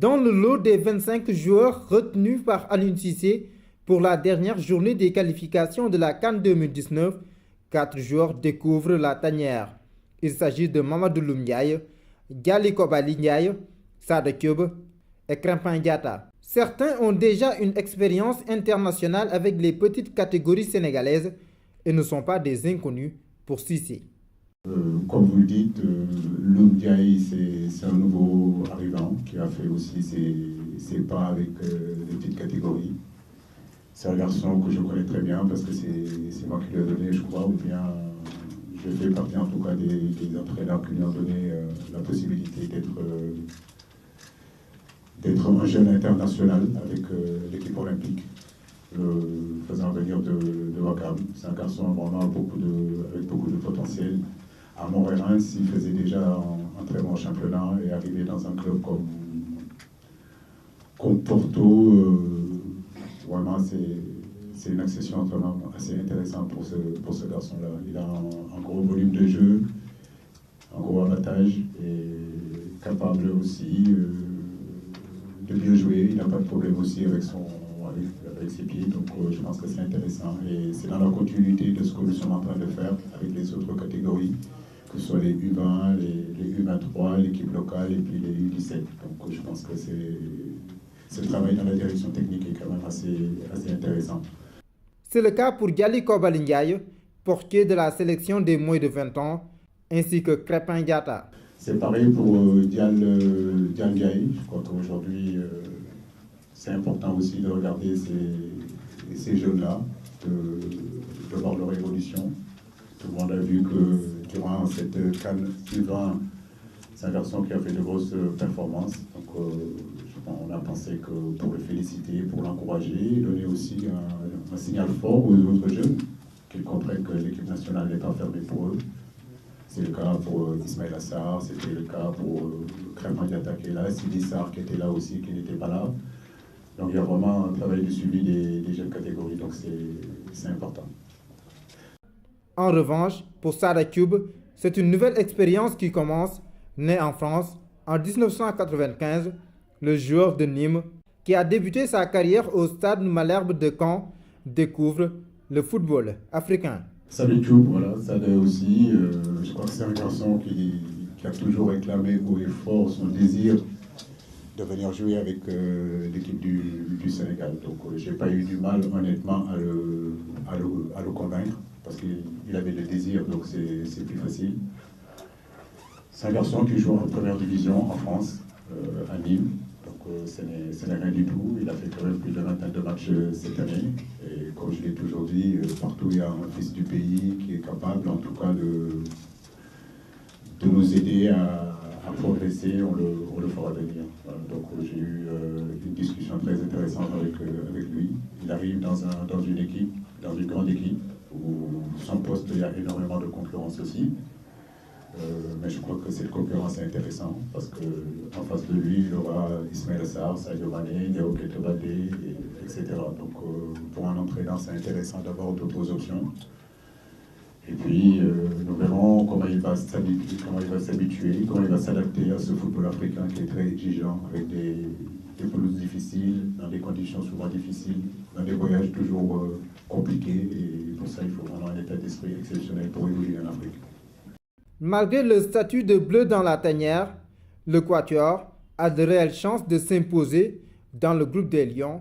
Dans le lot des 25 joueurs retenus par Aliou Cissé pour la dernière journée des qualifications de la CAN 2019, 4 joueurs découvrent la tanière. Il s'agit de Mamadou Loum Ndiaye, Djali Kobali Ndiaye, Sada Thioub et Krépin Diatta. Certains ont déjà une expérience internationale avec les petites catégories sénégalaises et ne sont pas des inconnus pour Cissé. Comme vous le dites, Loum Ndiaye, c'est un nouveau arrivant qui a fait aussi ses pas avec les petites catégories. C'est un garçon que je connais très bien parce que c'est moi qui lui ai donné, je crois, ou bien je fais partie en tout cas des entraîneurs qui lui ont donné la possibilité d'être un jeune international avec l'équipe olympique, faisant venir de Ouakam. C'est un garçon vraiment avec beaucoup de potentiel. À Montréal-Reims, il faisait déjà un très bon championnat et arrivé dans un club comme Porto, vraiment c'est une accession vraiment assez intéressante pour ce garçon-là. Il a un gros volume de jeu, un gros abattage et capable aussi de bien jouer. Il n'a pas de problème aussi avec ses pieds, donc je pense que c'est intéressant. Et c'est dans la continuité de ce que nous sommes en train de faire avec les autres catégories, que ce soit les U20, les U23, l'équipe locale et puis les U17. Donc je pense que ce travail dans la direction technique est quand même assez intéressant. C'est le cas pour Djali Kobali Ndiaye, portier de la sélection des moins de 20 ans, ainsi que Krépin Diatta. C'est pareil pour Dial Ndiaye. Je crois qu'aujourd'hui, c'est important aussi de regarder ces jeunes-là, de voir leur évolution. Tout le monde a vu que durant cette CAN U20, c'est un garçon qui a fait de grosses performances. Donc, on a pensé que pour le féliciter, pour l'encourager, donner aussi un signal fort aux autres jeunes, qu'ils comprennent que l'équipe nationale n'est pas fermée pour eux. C'est le cas pour Ismaël Assar, c'était le cas pour Krépin Diatta qui est là, Sidi Sarr qui était là aussi, qui n'était pas là. Donc il y a vraiment un travail de suivi des jeunes catégories, donc c'est important. En revanche, pour Sada Thioub, c'est une nouvelle expérience qui commence. Né en France en 1995, le joueur de Nîmes, qui a débuté sa carrière au stade Malherbe de Caen, découvre le football africain. Sada Thioub, voilà, Sada aussi, je crois que c'est un garçon qui a toujours réclamé haut et fort son désir de venir jouer avec l'équipe du Sénégal. Donc j'ai pas eu du mal honnêtement à le convaincre, parce qu'il avait le désir, donc c'est plus facile. C'est un garçon qui joue en première division en France, à Nîmes. Donc ce n'est rien du tout. Il a fait quand même plus de 20 de matchs cette année. Et comme je l'ai toujours dit, partout il y a un fils du pays qui est capable en tout cas de nous aider à progresser. On le fera venir. Voilà. Donc j'ai eu une discussion très intéressante avec lui. Il arrive dans une équipe, dans une grande équipe, où son poste, il y a énormément de concurrence aussi. Mais je crois que cette concurrence est intéressante parce qu'en face de lui, il y aura Ismaël Assar, Sadio Mané, Diao Keita Baldé, etc. Donc pour un entraîneur, c'est intéressant d'avoir d'autres options. Et puis nous verrons comment il va s'habituer, comment il va s'adapter à ce football africain qui est très exigeant, avec des pelouses difficiles, dans des conditions souvent difficiles, dans des voyages toujours compliqués. Et pour ça, il faut vraiment un état d'esprit exceptionnel pour évoluer en Afrique. Malgré le statut de bleu dans la tanière, le Quatuor a de réelles chances de s'imposer dans le groupe des Lions